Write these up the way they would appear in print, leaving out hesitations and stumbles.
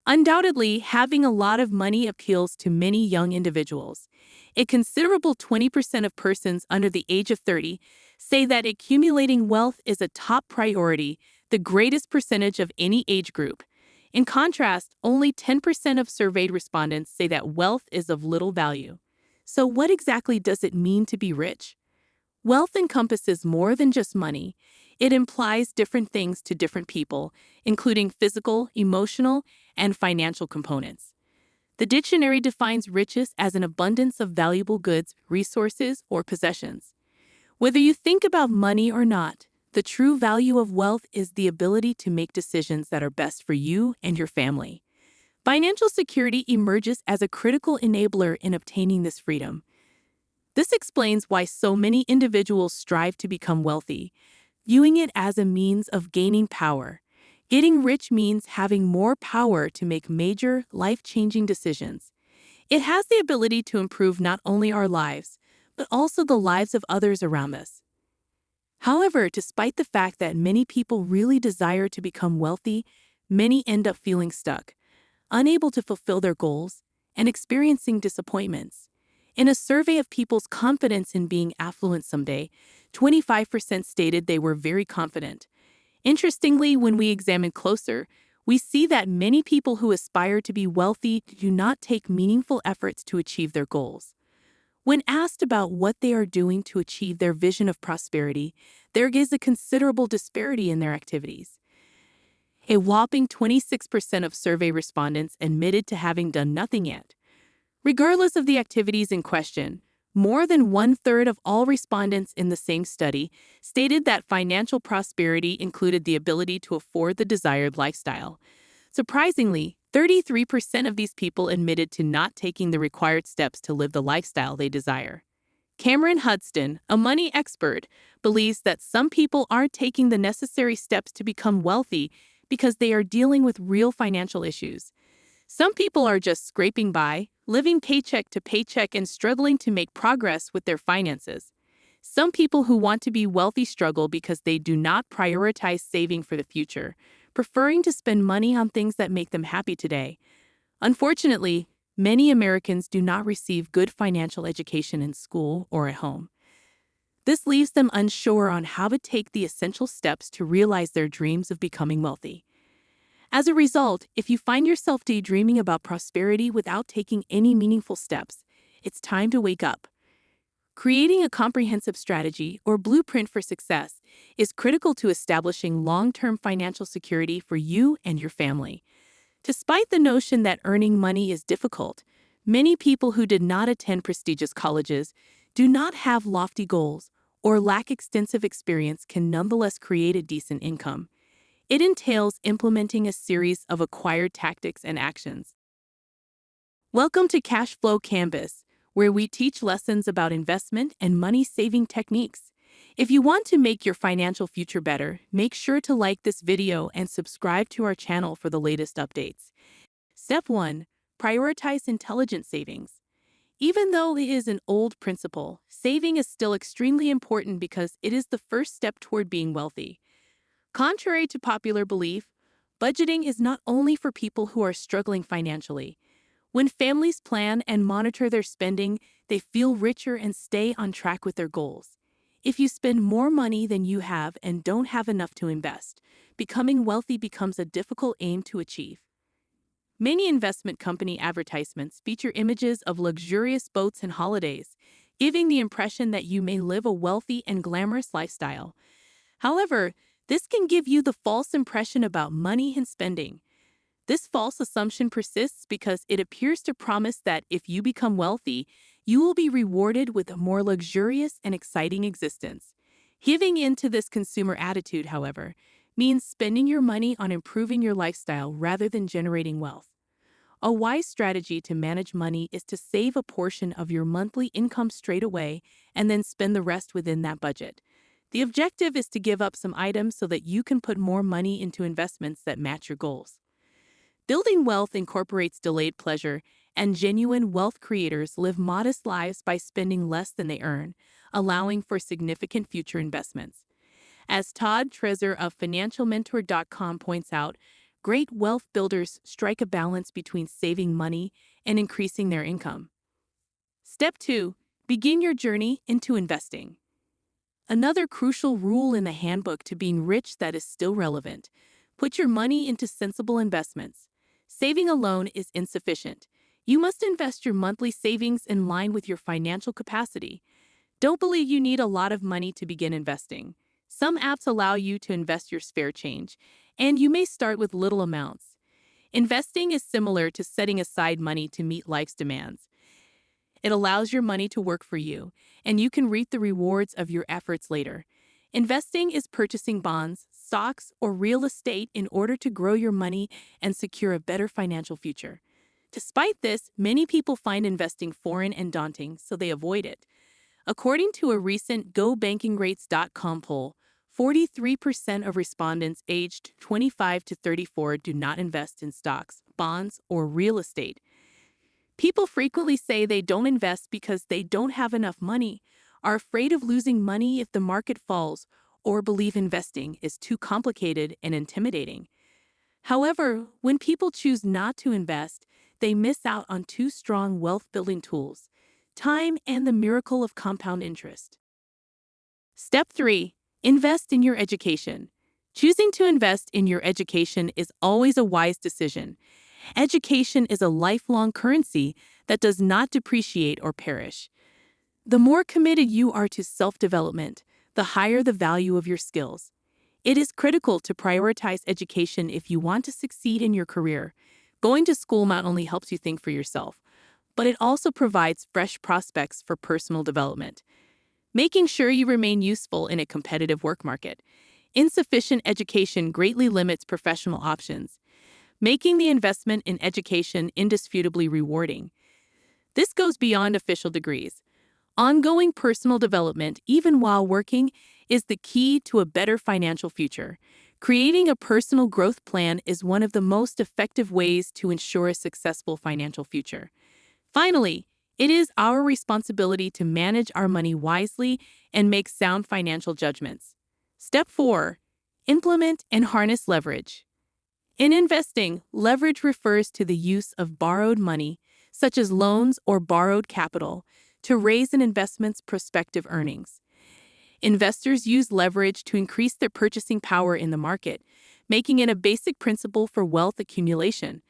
Undoubtedly, having a lot of money appeals to many young individuals. A considerable 20% of persons under the age of 30 say that accumulating wealth is a top priority, the greatest percentage of any age group. In contrast, only 10% of surveyed respondents say that wealth is of little value. So, what exactly does it mean to be rich? Wealth encompasses more than just money. It implies different things to different people, including physical, emotional, and financial components. The dictionary defines riches as an abundance of valuable goods, resources, or possessions. Whether you think about money or not, the true value of wealth is the ability to make decisions that are best for you and your family. Financial security emerges as a critical enabler in obtaining this freedom. This explains why so many individuals strive to become wealthy, viewing it as a means of gaining power. Getting rich means having more power to make major, life-changing decisions. It has the ability to improve not only our lives, but also the lives of others around us. However, despite the fact that many people really desire to become wealthy, many end up feeling stuck, unable to fulfill their goals, and experiencing disappointments. In a survey of people's confidence in being affluent someday, 25% stated they were very confident. Interestingly, when we examine closer, we see that many people who aspire to be wealthy do not take meaningful efforts to achieve their goals. When asked about what they are doing to achieve their vision of prosperity, there is a considerable disparity in their activities. A whopping 26% of survey respondents admitted to having done nothing yet. Regardless of the activities in question, more than one-third of all respondents in the same study stated that financial prosperity included the ability to afford the desired lifestyle. Surprisingly, 33% of these people admitted to not taking the required steps to live the lifestyle they desire. Cameron Hudson, a money expert, believes that some people aren't taking the necessary steps to become wealthy because they are dealing with real financial issues. Some people are just scraping by, living paycheck to paycheck and struggling to make progress with their finances. Some people who want to be wealthy struggle because they do not prioritize saving for the future, preferring to spend money on things that make them happy today. Unfortunately, many Americans do not receive good financial education in school or at home. This leaves them unsure on how to take the essential steps to realize their dreams of becoming wealthy. As a result, if you find yourself daydreaming about prosperity without taking any meaningful steps, it's time to wake up. Creating a comprehensive strategy or blueprint for success is critical to establishing long-term financial security for you and your family. Despite the notion that earning money is difficult, many people who did not attend prestigious colleges, do not have lofty goals, or lack extensive experience can nonetheless create a decent income. It entails implementing a series of acquired tactics and actions. Welcome to Cashflow Canvas, where we teach lessons about investment and money-saving techniques. If you want to make your financial future better, make sure to like this video and subscribe to our channel for the latest updates. Step 1. Prioritize intelligent savings. Even though it is an old principle, saving is still extremely important because it is the first step toward being wealthy. Contrary to popular belief, budgeting is not only for people who are struggling financially. When families plan and monitor their spending, they feel richer and stay on track with their goals. If you spend more money than you have and don't have enough to invest, becoming wealthy becomes a difficult aim to achieve. Many investment company advertisements feature images of luxurious boats and holidays, giving the impression that you may live a wealthy and glamorous lifestyle. However, this can give you the false impression about money and spending. This false assumption persists because it appears to promise that if you become wealthy, you will be rewarded with a more luxurious and exciting existence. Giving in to this consumer attitude, however, means spending your money on improving your lifestyle rather than generating wealth. A wise strategy to manage money is to save a portion of your monthly income straight away and then spend the rest within that budget. The objective is to give up some items so that you can put more money into investments that match your goals. Building wealth incorporates delayed pleasure, and genuine wealth creators live modest lives by spending less than they earn, allowing for significant future investments. As Todd Treasure of FinancialMentor.com points out, Great wealth builders strike a balance between saving money and increasing their income. Step 2. Begin your journey into investing. Another crucial rule in the handbook to being rich that is still relevant. Put your money into sensible investments. Saving alone is insufficient. You must invest your monthly savings in line with your financial capacity. Don't believe you need a lot of money to begin investing. Some apps allow you to invest your spare change, and you may start with little amounts. Investing is similar to setting aside money to meet life's demands. It allows your money to work for you, and you can reap the rewards of your efforts later. Investing is purchasing bonds, stocks, or real estate in order to grow your money and secure a better financial future. Despite this, many people find investing foreign and daunting, so they avoid it. According to a recent GoBankingRates.com poll, 43% of respondents aged 25 to 34 do not invest in stocks, bonds, or real estate. People frequently say they don't invest because they don't have enough money, are afraid of losing money if the market falls, or believe investing is too complicated and intimidating. However, when people choose not to invest, they miss out on two strong wealth-building tools: time and the miracle of compound interest. Step 3. Invest in your education. Choosing to invest in your education is always a wise decision. Education is a lifelong currency that does not depreciate or perish. The more committed you are to self-development, the higher the value of your skills. It is critical to prioritize education if you want to succeed in your career. Going to school not only helps you think for yourself, but it also provides fresh prospects for personal development, making sure you remain useful in a competitive work market. Insufficient education greatly limits professional options, making the investment in education indisputably rewarding. This goes beyond official degrees. Ongoing personal development, even while working, is the key to a better financial future. Creating a personal growth plan is one of the most effective ways to ensure a successful financial future. Finally, it is our responsibility to manage our money wisely and make sound financial judgments. Step 4. Implement and harness leverage. In investing, leverage refers to the use of borrowed money, such as loans or borrowed capital, to raise an investment's prospective earnings. Investors use leverage to increase their purchasing power in the market, making it a basic principle for wealth accumulation.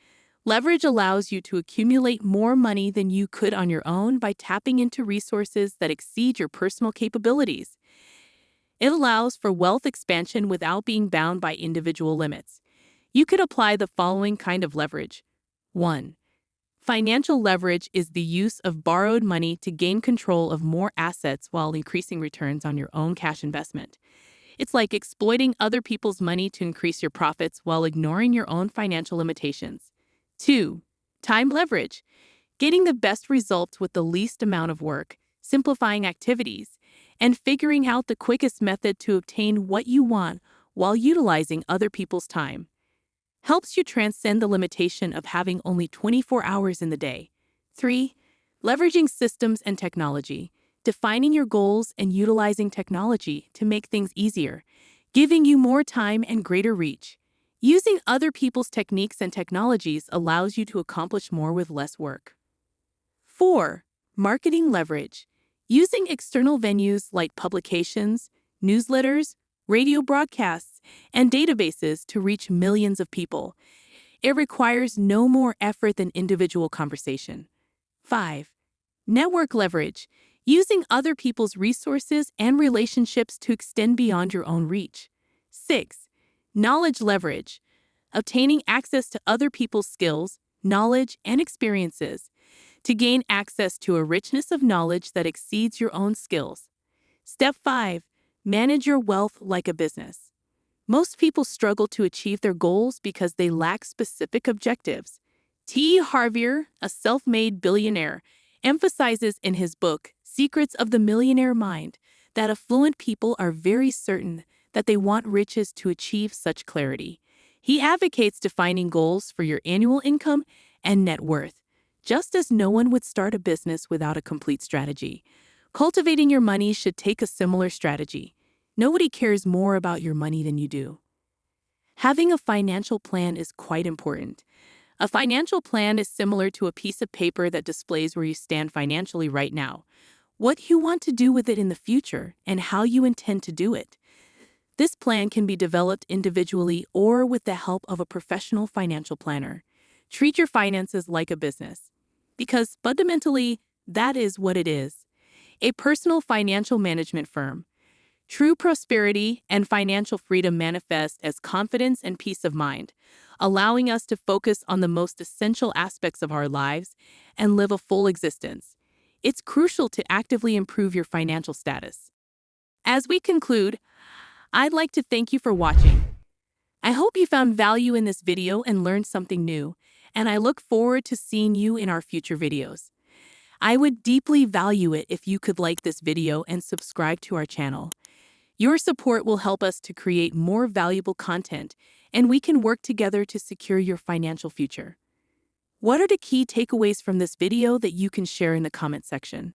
Leverage allows you to accumulate more money than you could on your own by tapping into resources that exceed your personal capabilities. It allows for wealth expansion without being bound by individual limits. You could apply the following kind of leverage. 1. Financial leverage is the use of borrowed money to gain control of more assets while increasing returns on your own cash investment. It's like exploiting other people's money to increase your profits while ignoring your own financial limitations. 2. Time leverage. Getting the best results with the least amount of work, simplifying activities, and figuring out the quickest method to obtain what you want while utilizing other people's time. Helps you transcend the limitation of having only 24 hours in the day. 3. Leveraging systems and technology. Defining your goals and utilizing technology to make things easier, giving you more time and greater reach. Using other people's techniques and technologies allows you to accomplish more with less work. 4. Marketing leverage. Using external venues like publications, newsletters, radio broadcasts, and databases to reach millions of people. It requires no more effort than individual conversation. 5. Network leverage. Using other people's resources and relationships to extend beyond your own reach. 6. Knowledge leverage. Obtaining access to other people's skills, knowledge, and experiences to gain access to a richness of knowledge that exceeds your own skills. Step 5. Manage your wealth like a business. Most people struggle to achieve their goals because they lack specific objectives. T. Harvier, a self-made billionaire, emphasizes in his book, Secrets of the Millionaire Mind, that affluent people are very certain that they want riches to achieve such clarity. He advocates defining goals for your annual income and net worth, just as no one would start a business without a complete strategy. Cultivating your money should take a similar strategy. Nobody cares more about your money than you do. Having a financial plan is quite important. A financial plan is similar to a piece of paper that displays where you stand financially right now, what you want to do with it in the future, and how you intend to do it. This plan can be developed individually or with the help of a professional financial planner. Treat your finances like a business, because fundamentally, that is what it is: a personal financial management firm. True prosperity and financial freedom manifest as confidence and peace of mind, allowing us to focus on the most essential aspects of our lives and live a full existence. It's crucial to actively improve your financial status. As we conclude, I'd like to thank you for watching. I hope you found value in this video and learned something new, and I look forward to seeing you in our future videos. I would deeply value it if you could like this video and subscribe to our channel. Your support will help us to create more valuable content, and we can work together to secure your financial future. What are the key takeaways from this video that you can share in the comment section?